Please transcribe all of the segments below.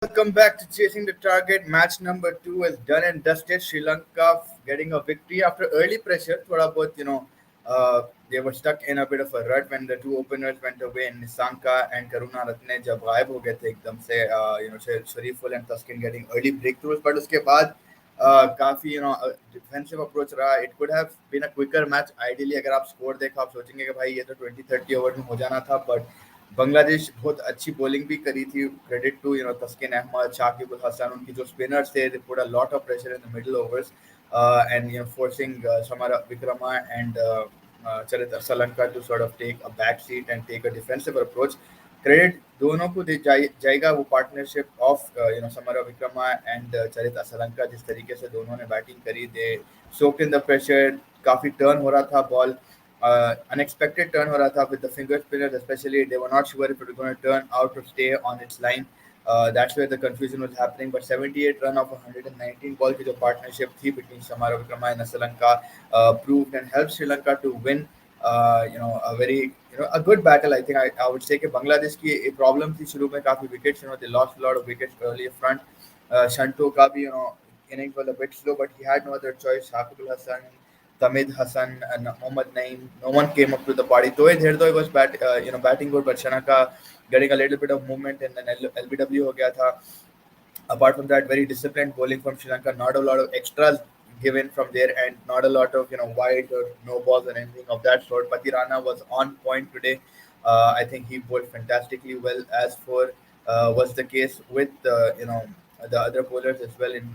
Welcome back to Chasing the Target. Match number 2 is done and dusted. Sri Lanka getting a victory after early pressure. Thoda bahut, they were stuck in a bit of a rut when the two openers went away and Nisanka and Karuna Ratne जब गायब हो गए थे एकदम से Shariful and Taskin getting early breakthroughs, but उसके बाद काफी डिफेंसिव अप्रोच रहा. It could have been a quicker match. Ideally अगर आप स्कोर देखो आप सोचेंगे कि भाई ये तो 20-30 ओवर में हो जाना था, बट बांग्लादेश बहुत अच्छी बॉलिंग भी करी थी. क्रेडिट टू तस्किन अहमद, शाकिब उल हसन, उनकी जो स्पिनर्स थे, they put a lot of pressure in the middle overs and forcing Samara Vikrama and Charit Salanka to sort of take a back seat and take a defensive approach. Credit दोनों को जाएगा वो partnership of Samra Vikrama and चरित असलंका. जिस तरीके से दोनों ने batting करी, दे सोक्ड इन द प्रेशर. काफी टर्न हो रहा था बॉल, unexpected turn हो रहा था with the finger spinners especially. They were not sure if it was going to turn out to stay on its line. That's where the confusion was happening. But 78 run of 119 ball की जो partnership थी between Samara Vikrama and Asalanka proved and helped Sri Lanka to win a very a good battle. I think I would say कि बांग्लादेश की एक problem थी शुरू में, काफी wickets, they lost a lot of wickets early front. Shanto का भी innings was a bit slow, but he had no other choice. Shakib Al Hasan, Tamid Hassan, and Mohammad Naeem, no one came up to the party. Though he was batting good, but Shanaka getting a little bit of movement and then LBW ho gaya tha. Apart from that, very disciplined bowling from Sri Lanka. Not a lot of extras given from there, and not a lot of wide or no balls or anything of that sort. Patirana was on point today. I think he bowled fantastically well, as for was the case with the other bowlers as well in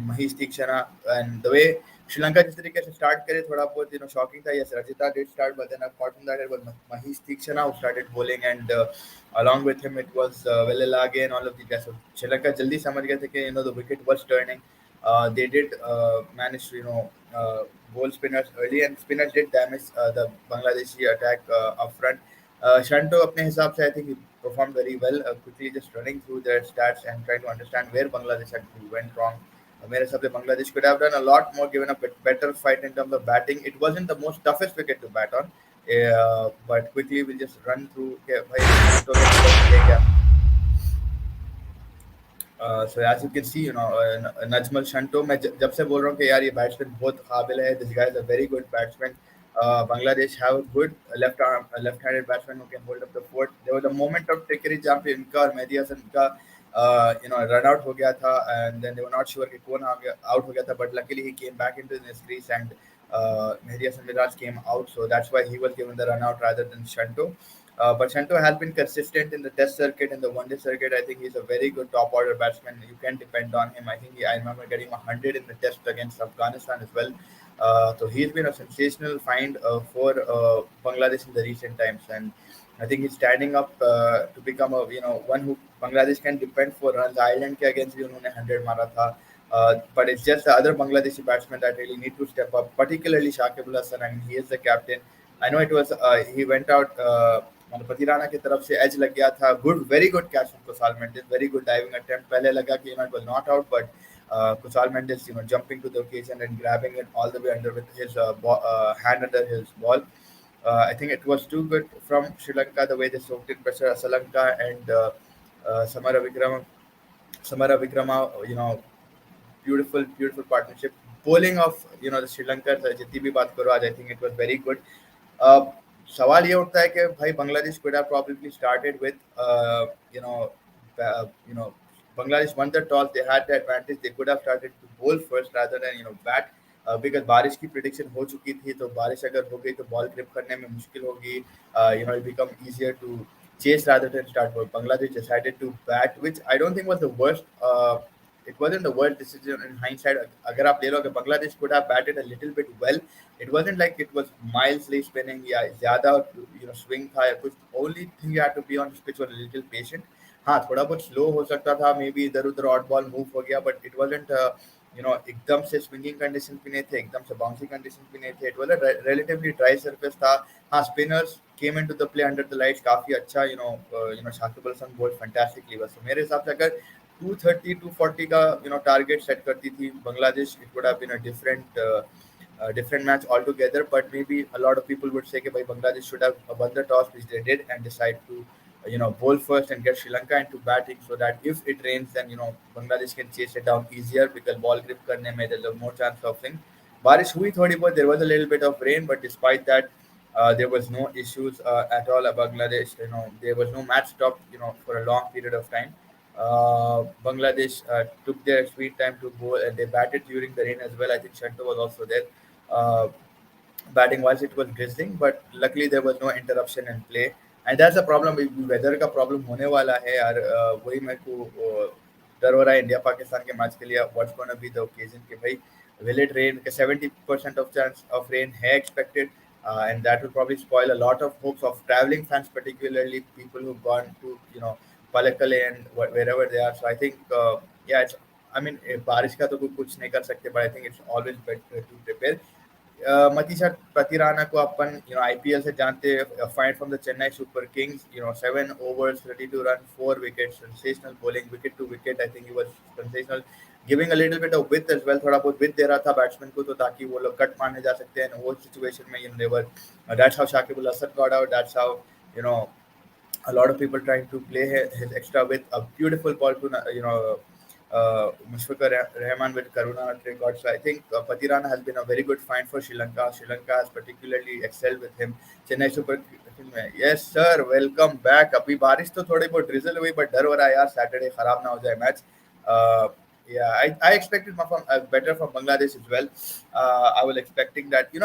Mahesh Tikshana. And the way Sri Lanka जिस तरीके से start करे थोड़ा बहुत shocking था. Yes, Rajita did start, but then apart from that it was Mahesh Tikshana who started bowling, and along with him it was Velelage and all of these guys. So Sri Lanka जल्दी समझ गए थे कि the wicket was turning. They did manage to bowl spinners early, and spinners did damage the Bangladeshi attack up front. Shanto अपने हिसाब से I think he performed very well. Quickly just running through their stats and trying to understand where Bangladesh actually went wrong. मेरे हिसाब से Bangladesh could have done a lot more, given a better fight in terms of batting. It wasn't the most toughest wicket to bat on, but quickly we'll just run through. Okay, भाई तो क्या so as you can see, Najmal Shanto, मैं जब से बोल रहा हूँ कि यार ये बैट्समैन बहुत काबिल है. This guy is a very good batsman. Bangladesh have a good left-handed batsman who can hold up the fort. There was a moment of trickery जहाँ पे इनका और मेहदी हसन का run out हो गया था, and then they were not sure कि कौन out हो गया था, but luckily he came back into his crease and Mehdi Hasan Miraj came out, so that's why he was given the run out rather than Shanto. But Shanto has been consistent in the test circuit and the one-day circuit. I think he's a very good top-order batsman. You can depend on him. I remember getting 100 in the test against Afghanistan as well. So he's been a sensational find for Bangladesh in the recent times, and I think he's standing up to become a one who Bangladesh can depend for runs. Ireland के against भी उन्होंने 100 मारा था. But it's just the other Bangladeshi batsmen that really need to step up, particularly Shakib Al Hasan. I mean, he is the captain. I know it was he went out. Pathirana की तरफ से as लग गया था. Good, very good catch from Kusal Mendis. Very good diving attempt. पहले लगा कि it was not out, but Kusal Mendes, jumping to the occasion and grabbing it all the way under with his hand under his ball. I think it was too good from Sri Lanka the way they soaked in pressure. Sri Lanka and Samara Vikrama, beautiful, beautiful partnership. Bowling of the Sri Lanka, जितनी भी बात करो आज, I think it was very good. Uh, सवाल ये उठता है कि भाई Bangladesh could have probably started with you know you know Bangladesh won the toss, they had the advantage, they could have started to bowl first rather than bat. Because बारिश की prediction हो चुकी थी, तो बारिश अगर हो गई तो बॉल ग्रिप करने में मुश्किल होगी. It become easier to chase rather than start work. Bangladesh decided to bat, which I don't think was the worst. It wasn't the worst decision in hindsight. अगर आप ले लो कि Bangladesh could have batted a little bit well. It wasn't like it was mildly spinning या ज़्यादा swing था या कुछ. Only thing you had to be on this pitch was a little patient. हाँ, थोड़ा बहुत स्लो हो सकता था, मे बी इधर उधर ऑट बॉल मूव हो गया, बट इट वाजंट एकदम से स्विंगिंग कंडीशन भी नहीं थे, एकदम से बाउंसी कंडीशन भी नहीं थे. It was a relatively dry surface था. हाँ, spinners came into the play under the lights काफी अच्छा. Shakib Al Hasan bold fantastically. बस मेरे हिसाब से अगर 230 240 का टारगेट सेट करती थी Bangladesh, it would have been a different match altogether. But maybe a lot of people would say that Bangladesh should have won the toss, which they did, and decide to bowl first and get Sri Lanka into batting, so that if it rains, then Bangladesh can chase it down easier because ball grip करने में there's a more chance of thing. बारिश हुई थोड़ी बहुत, there was a little bit of rain, but despite that, there was no issues at all at Bangladesh. There was no match stop for a long period of time. Bangladesh took their sweet time to bowl, and they batted during the rain as well. I think Shanto was also there. Uh, Batting wise it was drizzling, but luckily there was no interruption in play. And that's a problem. Weather का problem होने वाला है यार. वही मेरे को डर हो रहा है इंडिया पाकिस्तान के मैच के लिए. What's gonna be the occasion कि भाई will it rain? 70% of chance of rain है expected, and that will probably spoil a lot of hopes of traveling fans, particularly people who've gone to Palakkale and wherever they are. So I think yeah, it's, I mean बारिश का तो कुछ नहीं कर सकते, but I think it's always better to prepare. Matheesha प्रतिराना को अपन IPL से जानते हैं. Find from the Chennai Super Kings. 7 overs 32 run, 4 wickets, sensational bowling, wicket to wicket. I think he was sensational, giving a little bit of with as well. थोड़ा बहुत with दे रहा था batsman को, तो ताकि वो लोग कट मारने जा सकते हैं. वो सिचुएशन में देवर, that's how Shakib Al Hasan got out. That's how you know a lot of people trying to play his extra with a beautiful ball to Mushfiqur Rahman with Karuna record. So I think Patirana has been a very good find for Sri Lanka. Sri Lanka has particularly excelled with him. Chennai Super Kings में yes sir, welcome back. अभी बारिश तो थोड़ी बहुत drizzle हुई, but डर हो रहा है यार Saturday खराब ना हो जाए match. Yeah, I expected better from Bangladesh as well. I was expecting that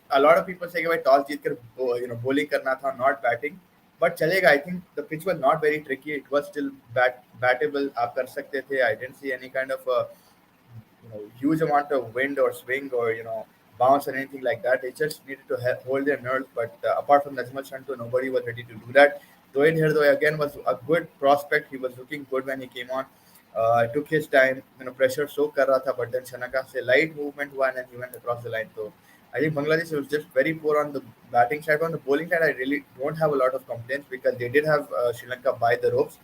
a lot of people say कि भाई टॉस जीत कर bowling करना था, not batting. But चलेगा. I think the pitch was not very tricky. It was still battable. आप कर सकते थे. I didn't see any kind of huge amount of wind or swing or bounce or anything like that. They just needed to hold their nerves. But apart from Najmal Shanto, nobody was ready to do that. Rohit Hirdoy again was a good prospect. He was looking good when he came on. Took his time. Pressure so कर रहा था, but then Shanaka से light movement हुआ and he went across the line. So I think Bangladesh was just very poor on the batting side. On the bowling side, I really don't have a lot of complaints because they did have Sri Lanka by the ropes.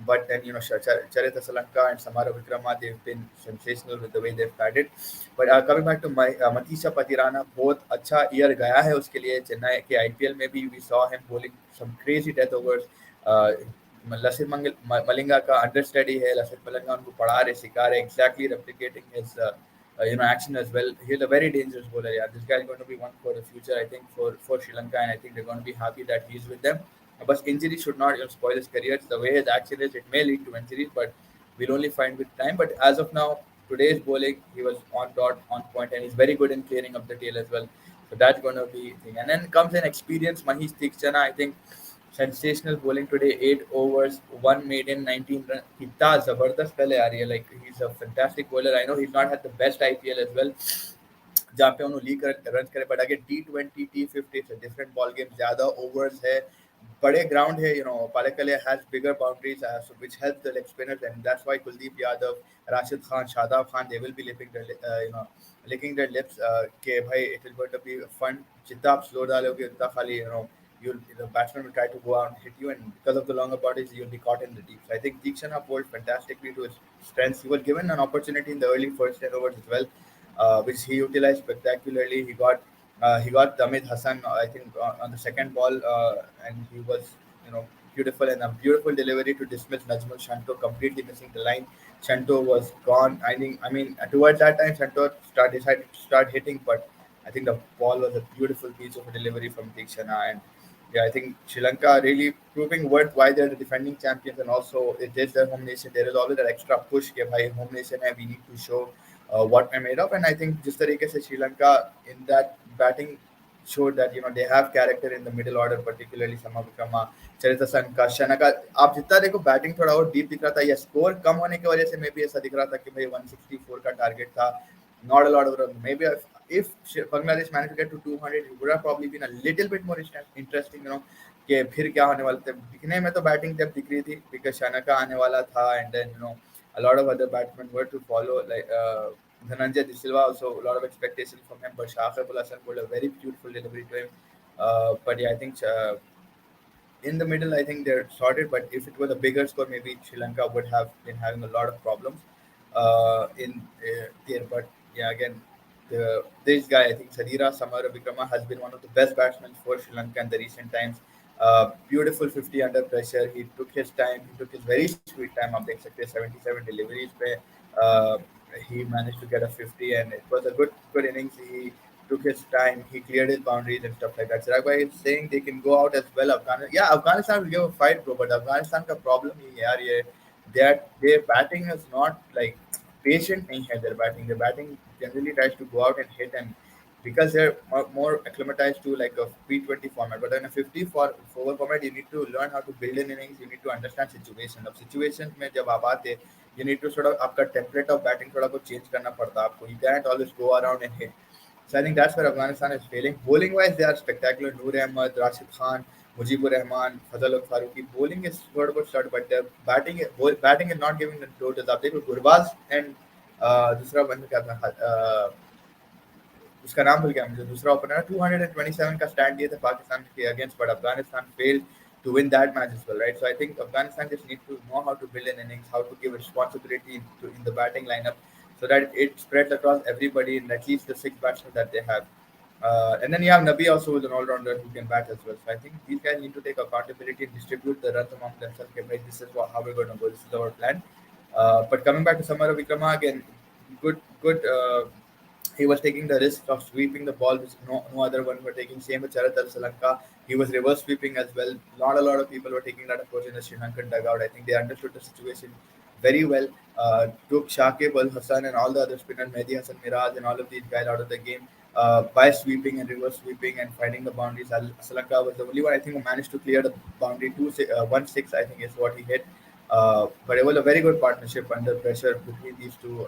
But then, Charita Salanka and Samara Vikrama, they've been sensational with the way they've batted. But coming back to my Matisha Patirana, बहुत अच्छा year गया है उसके लिए. चेन्नई के IPL में भी we saw him bowling some crazy death overs. Lasith Malinga का understudy है. लसित मलिंगा उनको पढ़ा रहे, सिखा रहे, exactly replicating his action as well. He's a very dangerous bowler. Yeah, this guy is going to be one for the future, I think, for Sri Lanka, and I think they're going to be happy that he's with them. But injury should not spoil his career. The way his action is, it may lead to injuries, but we'll only find with time. But as of now, today's bowling, he was on dot, on point, and he's very good in clearing up the tail as well. So that's going to be thing. And then comes an experience, Mahesh Tikchana. I think sensational bowling today. 8 overs, one maiden, 19 runs. कितना जबरदस्त पहले आ रही है. Like he's a fantastic bowler. I know he's not had the best IPL as well, जहाँ पे उन्होंने league run करे. But again T20 T50 it's a different ball game. ज्यादा ओवर्स है, बड़े ग्राउंड है. Palakkale has bigger boundaries, so which helps the leg spinners, and that's why Kuldeep Yadav, Rashid Khan, Shadab Khan, they will be licking their lips. के भाई it will going to be fun. जितना आप slow डालोगे उतना खाली the batsman will try to go out and hit you, and because of the longer bodies, you'll be caught in the deep. So I think Deekshana bowled fantastically to his strengths. He was given an opportunity in the early first 10 overs as well, which he utilized spectacularly. He got He got Damit Hassan, I think, on the second ball, and he was, you know, beautiful, and a beautiful delivery to dismiss Najmul Shanto, completely missing the line. Shanto was gone. I mean, towards that time, Shanto decided to start hitting, but I think the ball was a beautiful piece of a delivery from Tikshana, and yeah, I think Sri Lanka really proving worth why they're the defending champions, and also it is their home nation. There is always that extra push कि भाई home nation है, we need to show what we're made of. And I think जिस तरीके से Sri Lanka in that batting showed that they have character in the middle order, particularly Sama Vikrama, Charita Sanka, Shanaka. आप जितना देखो batting थोड़ा और deep दिख रहा था, या स्कोर कम होने की वजह से मे भी ऐसा दिख रहा था कि भाई 164 का टारगेट था, not a lot of run. Maybe if Bangladesh managed to get to 200, it would have probably been a little bit more interesting, कि फिर क्या होने वाला था. दिखने में तो बैटिंग जब दिख रही थी बिकॉज शनका आने वाला था, and then a lot of other batsmen were to follow, like Dhananjay De Silva, also a lot of expectation from him, but Shakib Al Hasan put a very beautiful delivery to him. But yeah, I think in the middle, I think they're sorted. But if it was a bigger score, maybe Sri Lanka would have been having a lot of problems in there. But yeah, again, this guy, I think Sadira Samara Vikrama, has been one of the best batsmen for Sri Lanka in the recent times. Beautiful 50 under pressure. He took his time. He took his very sweet time. Up the 77 deliveries. Where, uh, he managed to get a 50, and it was a good innings. He took his time. He cleared his boundaries and stuff like that. Siraj is saying they can go out as well. Afghanistan, yeah, Afghanistan will give a fight, bro. But Afghanistan का problem ही है यार ये, their batting is not like patient नहीं है. Their batting generally tries to go out and hit, and because they're more acclimatized to like a P20 format. But in a 50 for over format, you need to learn how to build an innings. You need to understand situation. अब situations में जब आप आते, you need to sort of आपका template of batting थोड़ा को change करना पड़ता है आपको. You can't always go around and hit. So I think that's where Afghanistan is failing. Bowling wise, they are spectacular. Noor Ahmed, Rashid Khan, Mujibur Rahman, Fazal Ul Faruqi. Bowling is sort of a start, but their batting is not giving them totals. आप देखो Gurbaz and दूसरा बंदा क्या था, उसका नाम भूल गया मुझे, दूसरा ओपनर 227 का स्टैंड दिए थे पाकिस्तान के against, but Afghanistan failed to win that match as well, right? So I think Afghanistan just need to know how to build an innings, how to give responsibility in the batting lineup, so that it spreads across everybody in at least the six batsmen that they have. And then you have Nabi also, who's an all-rounder who can bat as well. So I think these guys need to take accountability and distribute the runs among themselves. Okay, right, this is how we're going to go. This is our plan. But coming back to Samara Vikrama again, good. He was taking the risk of sweeping the ball, which no other one were taking. Same with Charat Al Salanka. He was reverse sweeping as well. Not a lot of people were taking that approach in the Sri Lankan dugout. I think they understood the situation very well. Took Shakib Al Hassan and all the other spinners, Mehdi Hassan Miraj, and all of these guys out of the game by sweeping and reverse sweeping and finding the boundaries. Salanka was the only one I think who managed to clear the boundary. 1-6, I think, is what he hit. But it was a very good partnership under pressure between these two.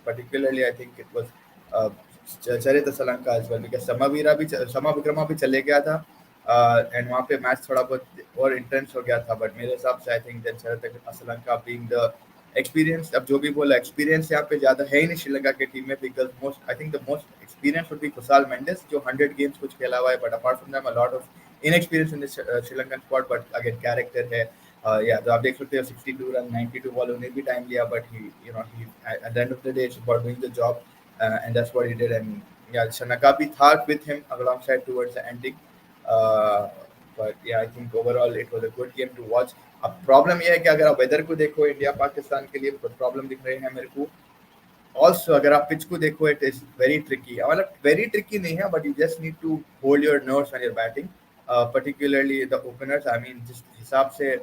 Particularly, I think it was uh, चरित्र सलंका as well, because समा विक्रमा भी चले गया था, and वहाँ पे match थोड़ा बहुत और इंटेंस हो गया था. बट मेरे हिसाब से आई थिंक दैट चरित्र सलंका बीइंग द एक्सपीरियंस, अब जो भी बोला एक्सपीरियंस यहाँ पे ज्यादा है ही नहीं श्रीलंका की टीम में, because most I think the most experience would be Kusal Mendis जो 100 गेम्स कुछ खेला हुआ है, but apart from them a lot of inexperience in the Sri Lankan squad. But again character है. या तो आप देख सकते हो 62 रन 92 बॉल, उन्हें भी टाइम लिया, but he he at the end of the day it's about doing the job. And that's what he did. And yeah, Shanakabi thought with him alongside towards the ending. Uh, but yeah, I think overall it was a good game to watch. अब problem ये है कि अगर आप weather को देखो, India Pakistan के लिए प्रॉब्लम दिख रहे हैं मेरे को. ऑल्सो अगर आप पिच को देखो, इट इज वेरी ट्रिकी. मतलब वेरी ट्रिकी नहीं है, but you just need to hold your nerves when you are batting, particularly the openers. I mean जिस हिसाब से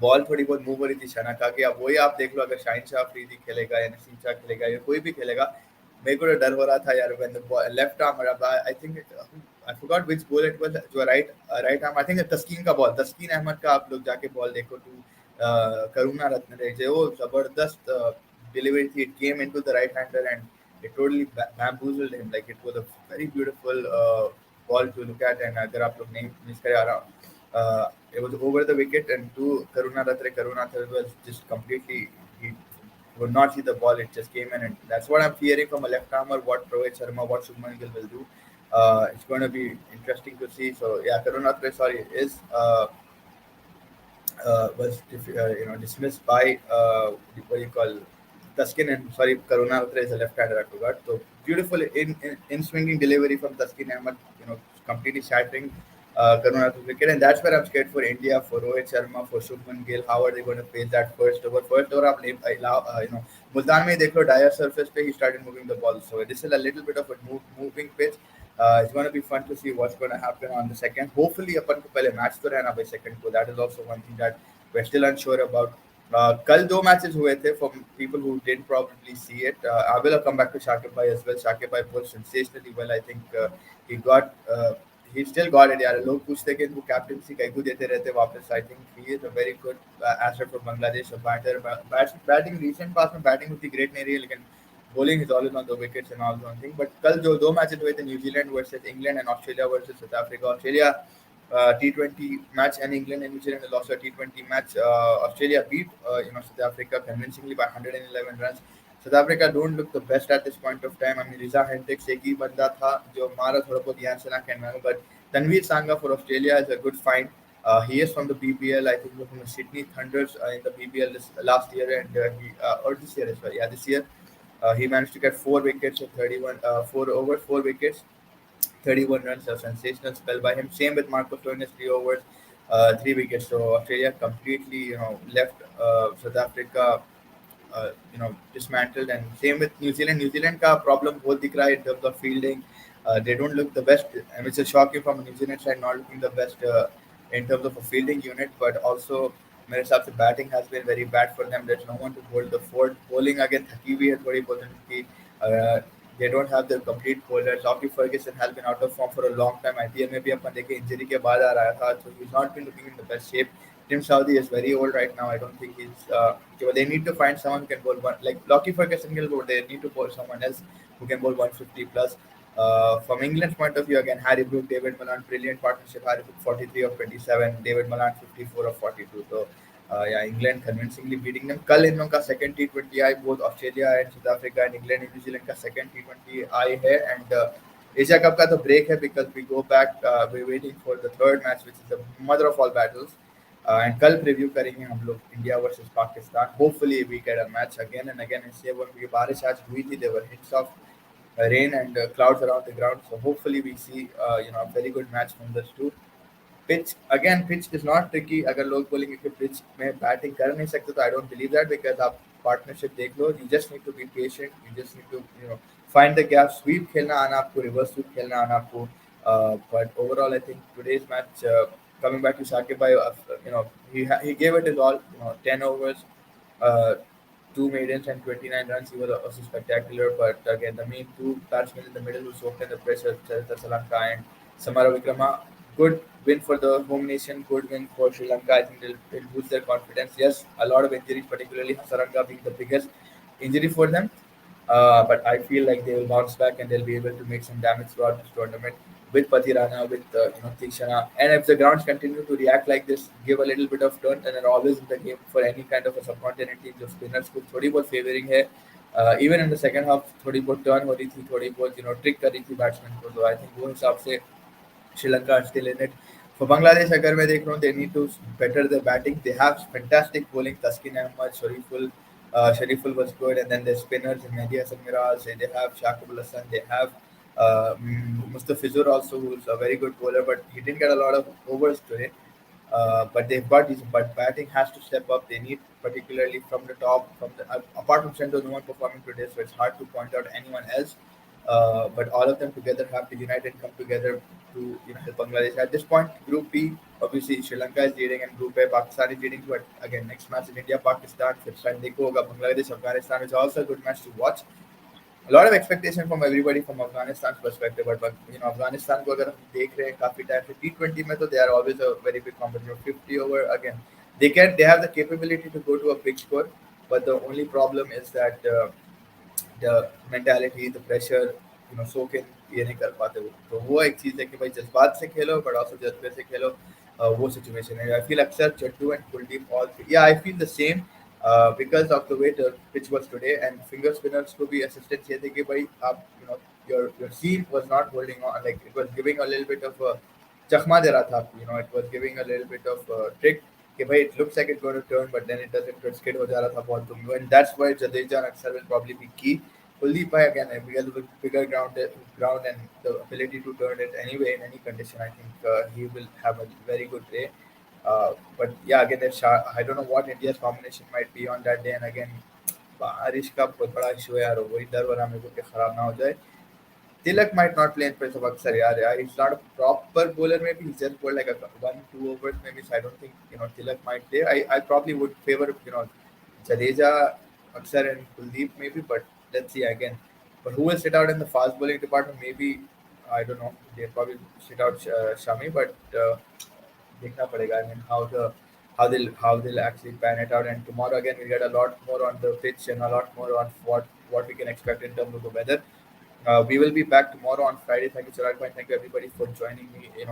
बॉल थोड़ी बहुत मूव हो रही थी शनाका की, अब वही आप देख लो अगर शाहिन शाह अफरीदी खेलेगा या नसीम शाह खेलेगा या कोई भी खेलेगा, मेरे को तो डर हो रहा था यार. When the left arm, I think I forgot which ball it was, जो राइट आर्म, आई थिंक तस्कीन का बॉल, तस्कीन अहमद का आप लोग जाके बॉल देखो टू करुणा रत्न रे, जो जबरदस्त डिलीवरी थी. It came into the right hander and it totally bamboozled him. Like it was a very beautiful ball to look at. And अगर आप लोग नहीं मिस करे आ रहा, it was over the wicket and to Karuna was just completely, he would not see the ball. It just came in, and that's what I'm fearing from a left armer. What Rohit Sharma, what Shubman Gill will do. It's going to be interesting to see. So yeah, Karuna is was dismissed by what do you call Tuskin and sorry, Karunavatra is a left-hander. I forgot. So beautiful in swinging delivery from Tuskin Ahmed. Completely shattering Karuna's wicket, and that's where I'm scared for India, for Rohit Sharma, for Shubman Gill. How are they going to face that first over? First over, I allow Multan में देखो dire surface पे he started moving the ball. So this is a little bit of a moving pitch. It's going to be fun to see what's going to happen on the second. Hopefully, अपन को पहले match तो रहना भाई second को. That is also one thing that we're still unsure about. कल दो matches हुए थे for people who didn't probably see it. I will come back to Shakib Bhai as well. Shakib Bhai played sensationally well. I think he got he still got it यार लोग पूछते कि इनको captaincy कैसे देते रहते वापस. I think he is a very good asset for Bangladesh. A batter batting recent past में batting उतनी great नहीं रही है लेकिन bowling is always on the wickets and all one thing. But कल जो दो मैचेस हुए थे New Zealand versus England and Australia versus south Africa. Australia T20 match and England and New Zealand lost a T20 match. Australia beat South Africa convincingly by 111 runs. South Africa don't look the best at this point of time. I mean, Riza Hendricks एक ही बंदा था जो मारा थोड़ा बहुत ध्यान से ना कहना है, but Tanveer Sangha for Australia is a good find. He is from the BBL, I think from the Sydney Thunders in the BBL last year and or this year as well. Yeah, this year he managed to get 4 wickets in 31, 4 overs, 4 wickets. 31 runs, a sensational spell by him. Same with Marco Stoinis, 3 overs, 3 wickets. So Australia completely, left South Africa, dismantled. And same with New Zealand. New Zealand का problem बहुत दिख रहा है in terms of fielding. They don't look the best. I mean, it's a shocking from New Zealand side not looking the best in terms of a fielding unit, but also मेरे हिसाब से batting has been very bad for them. There's no one to hold the fort. Bowling again थकी हुई है थोड़ी बहुत उनकी. Uh, they don't have their complete bowlers. Lockie Ferguson has been out of form for a long time. IPL में भी अपन देखे injury के बाद आ रहा था, so he's not been looking in the best shape. Tim Saudi is very old right now. I don't think he's. They need to find someone who can bowl one like Lockie Ferguson can bowl. They need to bowl someone else who can bowl 150 plus. From England's point of view, again, Harry Brook, David Malan, brilliant partnership. Harry Brook 43 of 27, David Malan 54 of 42. So, yeah, England convincingly beating them. कल इन लोगों का second T20 I both Australia and South Africa and England and New Zealand का second T20 आई है and Asia Cup का तो break है because we go back. We're waiting for the third match, which is the mother of all battles. And कल preview करेंगे हम लोग India versus Pakistan. Hopefully we get a match again and again. इसलिए वो क्योंकि बारिश आज हुई थी, there were hints of rain and clouds around the ground. So hopefully we see a very good match from this too. Pitch is not tricky. अगर लोग बोलेंगे कि pitch में बैटिंग कर नहीं सकते तो I don't believe that because आप partnership देख लो. You just need to be patient. You just need to find the gap. Sweep खेलना आना आपको, reverse sweep खेलना आना आपको. But overall, I think today's match, coming back to Shakib Bhai, he gave it his all. 10 overs, uh, 2 maidens and 29 runs. He was also spectacular. But again, the main two batsmen in the middle who soaked in the pressure, Sri Lanka and Samara Vikrama. Good win for the home nation. Good win for Sri Lanka. I think they'll boost their confidence. Yes, a lot of injuries, particularly Hasaranga being the biggest injury for them. But I feel like they will bounce back and they'll be able to make some damage throughout this tournament with Patirana, with Tikshana. And if the grounds continue to react like this, give a little bit of turn, and they're always in the game for any kind of a subcontinent team. जो spinners को थोड़ी बहुत favouring है. Even in the second half, थोड़ी बहुत turn हो रही थी, थोड़ी बहुत ट्रिक कर रही थी बैट्समैन को. तो आई थिंक वो हिसाब से Sri Lanka are still in it. For Bangladesh, अगर मैं देख रहा हूँ, they need to better their batting. They have fantastic bowling. Taskin Ahmad, Shariful was good, and then the spinners in Mehdi Hasan Miraz. They have Shakib Al Hasan. They have Mustafizur also, who's a very good bowler, but he didn't get a lot of overs today. But they've got these. But batting has to step up. They need, particularly from the top, apart from Sendo, no one performing today, so it's hard to point out anyone else. But all of them together have to unite and come together to help Bangladesh. At this point, Group B, obviously Sri Lanka is leading and Group A, Pakistan is leading. But again, next match in India, Pakistan, fifth time देखो होगा Bangladesh, Afghanistan, which is also a good match to watch. A lot of expectation from everybody from Afghanistan's perspective, but Afghanistan को अगर हम देख रहे हैं काफी time से T20 में तो they are always a very big competitor. 50 over again, they have the capability to go to a big score, but the only problem is that the mentality, the pressure, soak in ये नहीं कर पाते वो. तो वो एक चीज है कि भाई जज्बात से खेलो, but also जज्बे से खेलो. वो situation है. I feel Aksar, Chattu and Kuldeep all three. Yeah, I feel the same. Because of the way the pitch was today, and finger spinners to be assistant चाहिए थे कि भाई आप your seam was not holding on, like it was giving a little bit of a चकमा दे रहा था आपको. It was giving a little bit of a trick. कि भाई it looks like it's going to turn but then it doesn't, फिर skid हो जा रहा था बहुत तो and that's why Jadeja and Aksar will probably be key. Kuldeep Bhai again, because of the bigger ground and the ability to turn it anyway in any condition, I think he will have a very good day. But yeah, again, I don't know what India's combination might be on that day, and again, बारिश का बहुत बड़ा issue है यार, वही डर हो रहा है मेरे को कि खराब ना हो जाए. Tilak might not play in place of Aksar. Yeah, he's not a proper bowler. Maybe he's just bowled like a 1-2 overs. Maybe so I don't think Tilak might play. I probably would favor Jadeja, Aksar, and Kuldeep maybe. But let's see again. But who will sit out in the fast bowling department? Maybe I don't know. They'll probably sit out Shami, but देखना पड़ेगा. I mean how they'll actually pan it out. And tomorrow again we get a lot more on the pitch and a lot more on what we can expect in terms of the weather. We will be back tomorrow on Friday. Thank you, Chirag bhai. Thank you everybody for joining me. It's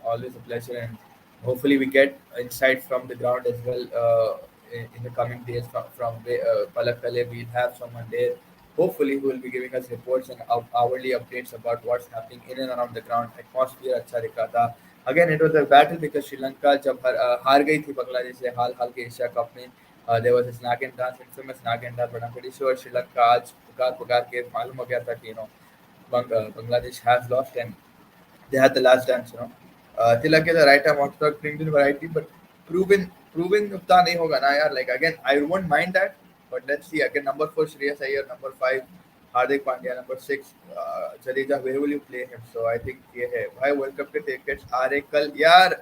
always a pleasure, and hopefully we get insight from the ground as well in the coming days. From Palak Pale, we'll have someone there. Hopefully, who will be giving us reports and hourly updates about what's happening in and around the ground. Atmosphere अच्छा दिख रहा था. Again, it was a battle because Sri Lanka जब हार गई थी बांग्लादेश से हाल के एशिया कप में. There was a snag and dance, infamous snag and dance, but I'm pretty sure Sri Lanka आज पुकार के मालूम हो गया था कि Bangladesh has lost and they had the last dance. Tilak is the right arm orthodox brings in variety, but proven उतना नहीं होगा ना यार. Like again, I won't mind that, but let's see again. Number 4 Shreyas Iyer, number 5 Hardik Pandya, number 6 Jadeja. Where will you play him? So I think ये है भाई. World cup के tickets आ रहे कल यार.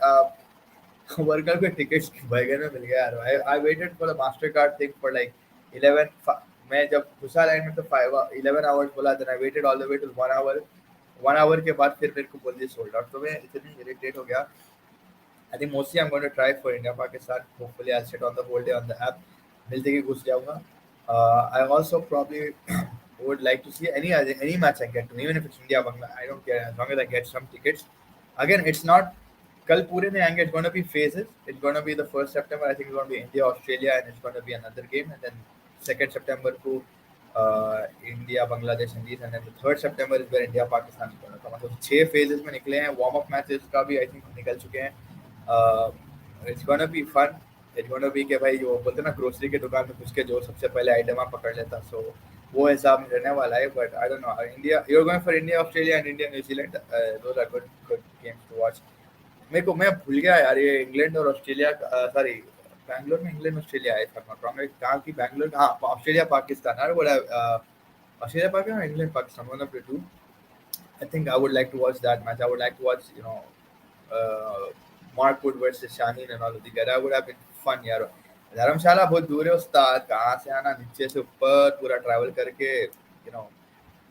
वर्ल्ड कप के tickets बैगन में मिल गया यार. I waited for the Mastercard thing for like 11. मैं जब घुसा लाइन में तो 11 hours बोला. Then I waited all the way till 1 hour. 1 hour के बाद फिर मेरे को बोल दिया सोल्ड आउट. तो मैं इतनी इरिटेट हो गया. I think mostly I'm going to try for India Pakistan. Hopefully I'll sit on the whole day on the app. मिलते ही घुस जाऊंगा. I also probably would like to see any match I get to, even if it's India Bangladesh. I don't care as long as I get some tickets. Again, it's not कल पूरे नहीं आएंगे. It's going to be phases. It's going to be the 1st September. I think it's going to be India Australia and it's going to be another game, and then 2nd September को India Bangladesh and these, and then the 3rd September is where India Pakistan is going to come. मतलब 6 phases में निकले हैं. Warm up matches का भी I think निकल चुके हैं. It's going to be fun. It's going to be कि भाई जो बोलते हैं ना ग्रोसरी के दुकान में घुस के जो सबसे पहले आइटम आप पकड़ लेता. So वो हिसाब में रहने वाला है. But I don't know. India, you're going for India Australia and India New Zealand. Those are good games to watch. मेरे को मैं भूल गया यार ये इंग्लैंड और ऑस्ट्रेलिया सॉरी बैंगलोर में इंग्लैंड ऑस्ट्रेलिया है कहाँ की बैंगलोर. हाँ Australia Pakistan. I would have Australia Pakistan or England Pakistan, one of the two. I think I would like to watch that match. I would like to watch uh, Mark Wood versus Shaheen and all of that. That would have been fun यार. धर्मशाला बहुत दूर है उस्ताद. कहाँ से आना नीचे से ऊपर पूरा ट्रैवल करके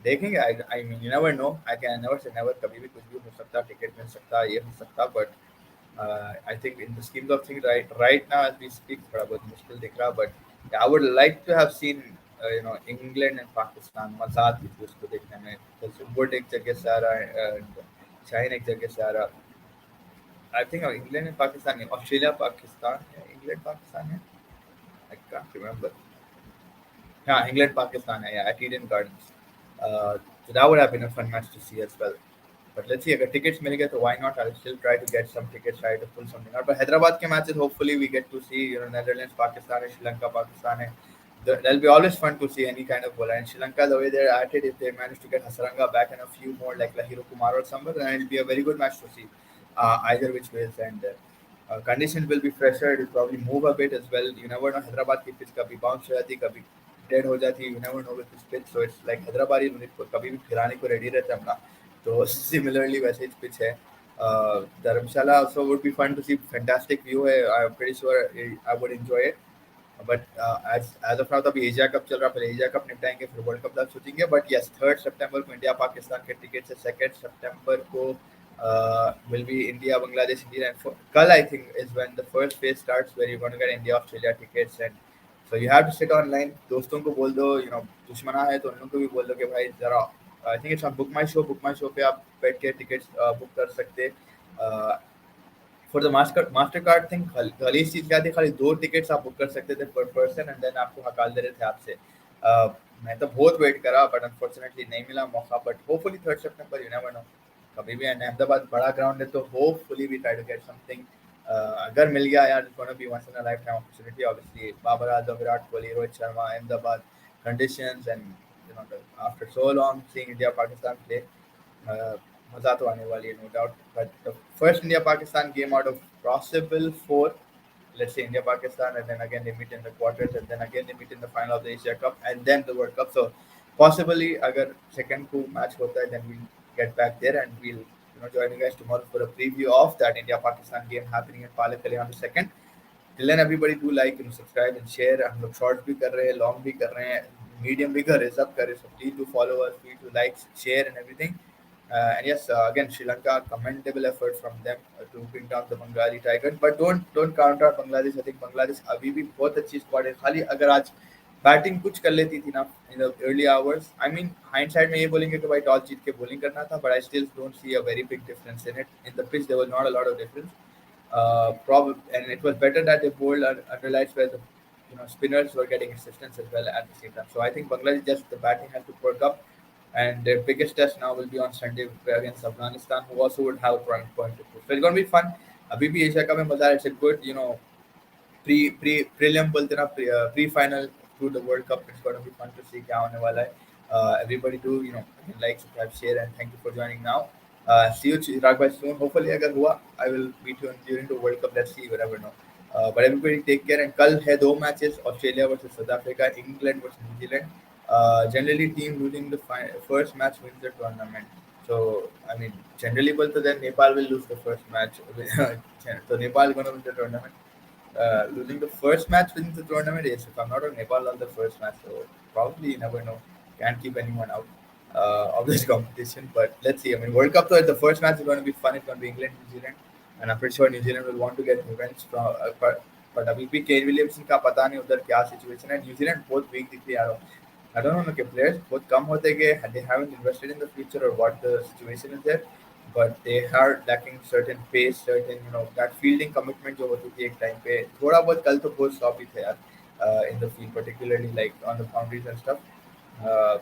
देखेंगे. I mean you never know. I can never say never. कभी भी कुछ भी हो सकता. टिकट मिल सकता ये हो सकता. But I think in the schemes of things right now as we speak थोड़ा बहुत मुश्किल दिख रहा. But yeah, I would like to have seen England and Pakistan. मजा आती थी उसको देखने में. Wood एक जगह से आ रहा है. शाहीन एक जगह से आ रहा. I think England and Pakistan है. Australia Pakistan है. England Pakistan है. I can't remember. Yeah, England Pakistan है. Yeah, at Eden Gardens. So that would have been a fun match to see as well. But let's see, अगर tickets मिल गए तो why not? I'll still try to get some tickets, try to pull something out. But Hyderabad के matches, hopefully we get to see Netherlands, Pakistan, Sri Lanka, Pakistan. That'll be always fun to see any kind of bowler. And Sri Lanka, the way they're at it, if they manage to get Hasaranga back and a few more like Lahiro Kumar or someone, then it'll be a very good match to see. Either which ways, and conditions will be fresher. It'll probably move a bit as well. You never know. Hyderabad की pitch कभी bounce हो जाती, कभी dead हो जाती. You never know with this pitch. So it's like Hyderabad कभी भी खिलाने को ready रहता है अपना. तो similarly वैसे ही pitch है. Dharamshala also would be fun to see. Fantastic view है. I'm pretty sure I would enjoy it. But as of now तो अभी एशिया कप चल रहा. पहले एशिया कप निपटाएंगे फिर वर्ल्ड कप तक सोचेंगे. बट यस 3rd सितंबर को इंडिया पाकिस्तान के टिकट है. 2nd सितंबर को will be India Bangladesh India, and कल I think is when the first phase starts where you're going to get India Australia tickets, and so you have to sit online. दोस्तों को बोल दो दुश्मना है तो उन लोगों को भी बोल दो कि भाई जरा I think it's on Book My Show पे आप बैठ के टिकट्स बुक कर सकते. For the Mastercard thing खाली इस चीज़ क्या थी, खाली 2 टिकट्स आप बुक कर सकते थे पर पर्सन एंड देन आपको हकाल दे रहे थे आपसे. मैं तो बहुत वेट करा बट अनफॉर्चुनेटली नहीं मिला मौका. बट होपफुली 3rd सितंबर, यू नेवर नो, कभी भी. एंड अहमदाबाद बड़ा ग्राउंड है तो hopefully we try to get something. अगर मिल गया यार, it's gonna be once in a lifetime opportunity. Obviously, Babar Azam, Virat Kohli, Rohit Sharma, Ahmedabad conditions, and after so long seeing India Pakistan play, uh, मजा तो आने वाली है, no doubt. But the first India Pakistan game out of possible four, let's say India Pakistan, and then again they meet in the quarters, and then again they meet in the final of the Asia Cup, and then the World Cup. So possibly, agar second को match hota hai, then we'll get back there and we'll join you guys tomorrow for a preview of that India Pakistan game happening in Palakkale on the second. Till then, everybody do like, subscribe and share. हम लोग short भी कर रहे हैं, long भी कर रहे हैं, medium भी कर रहे हैं, सब कर रहे हैं. So please do follow us, please do like, share and everything. And yes, again, Sri Lanka, commendable effort from them to bring down the Bengali Tigers. But don't count out Bangladesh. I think Bangladesh अभी भी बहुत अच्छी squad है. खाली अगर आज batting कुछ कर लेती थी ना in the early hours. I mean, hindsight में ये बोलेंगे कि भाई टॉस जीत के bowling करना था, but I still don't see a very big difference in it. In the pitch, there was not a lot of difference. And it was better that they bowled under lights where the spinners were getting assistance as well at the same time. So I think Bangladesh, just the batting has to perk up, and their biggest test now will be on Sunday against Afghanistan, who also would have a point to prove. So it's going to be fun. अभी भी Asia cup में मजा है. It's a good prelim बोलते ना, pre final to the World Cup. It's going to be fun to see क्या होने वाला है. Everybody do like, subscribe, share, and thank you for joining now. See you Chirag bhai soon. Hopefully अगर हुआ, I will meet you during the World Cup. Let's see, whatever know. But everybody take care. And कल है दो matches, Australia versus South Africa, England versus New Zealand. Generally, team losing the first match wins the tournament. So I mean, generally, but then Nepal will lose the first match. So Nepal is going to win the tournament. Losing the first match wins the tournament. Yes, if I'm not wrong, Nepal lost the first match. So probably you never know. Can't keep anyone out of this competition. But let's see. I mean, World Cup, though, the first match is going to be fun. It's going to be England, New Zealand, and I'm pretty sure New Zealand will want to get revenge from. But अभी भी Kane Williamson का पता नहीं उधर क्या situation है. New Zealand बहुत week दिख रही है. I don't know कि players बहुत कम होते कि they haven't invested in the future or what the situation is there, but they are lacking certain pace, certain that fielding commitment जो होती थी एक टाइम पे. थोड़ा बहुत कल तो बहुत sloppy थे यार in the field, particularly like on the boundaries and stuff. Uh,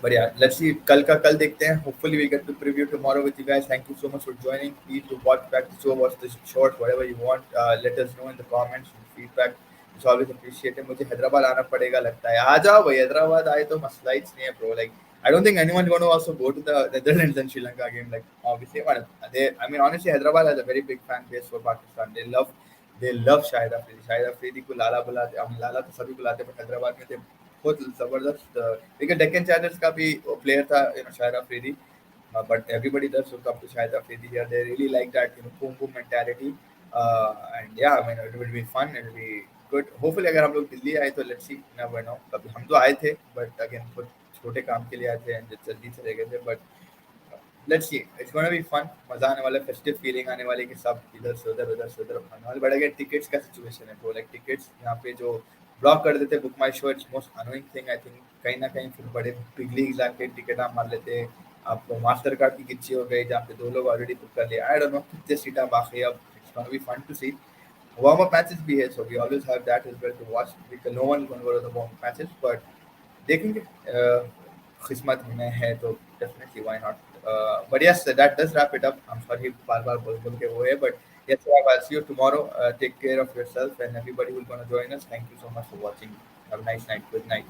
but yeah, let's see. कल का कल देखते हैं. Hopefully we get to preview tomorrow with you guys. Thank you so much for joining. Please do watch back the show, watch the shorts, whatever you want. Let us know in the comments, feedback. It's always appreciated. मुझे हैदराबाद आना पड़ेगा लगता है. आ जाओ भाई, हैदराबाद आए तो मसला ही नहीं है bro. Like I don't think anyone's going to also go to the Netherlands and Sri Lanka game. Like obviously, I mean honestly, Hyderabad has a very big fan base for Pakistan. They love Shahid Afridi. Shahid Afridi को लाला बुलाते. I mean लाला तो सभी बुलाते, but Hyderabad में थे बहुत जबरदस्त. लेकिन डेक्कन चार्जर्स का भी प्लेयर था Shahid Afridi. But everybody does look up to Shahid Afridi here. They really like that boom boom mentality. And yeah, I mean it will be fun. It will be good. Hopefully अगर हम लोग दिल्ली आए तो let's see. Never know. कभी हम तो आए थे, but again कुछ छोटे काम के लिए आए थे and जल्दी चले गए थे. But let's see. It's gonna be fun. मजा आने वाला, festive feeling आने वाली कि सब इधर से उधर भागने वाले. But again tickets का situation है bro. Like tickets यहाँ पे जो ब्लॉक कर देते book my show. It's most annoying thing. I think कहीं ना कहीं फिर बड़े बिग लीग आके टिकट आप मार लेते. आपको मास्टर कार्ड की गिच्ची हो गई जहाँ पे दो लोग ऑलरेडी बुक कर लिया. आई डोंट नो कितने सीटा बाकी. अब it's gonna be fun to see. Warm up matches भी है, so we always have that as well to watch. Because no one gonna go to the warm up matches, but देखेंगे. किस्मत में है तो definitely why not. But yes, that does wrap it up. I'm sorry बार-बार बोल के वो है, but yes, I'll see you tomorrow. Take care of yourself and everybody who's going to join us. Thank you so much for watching. Have a nice night. Good night.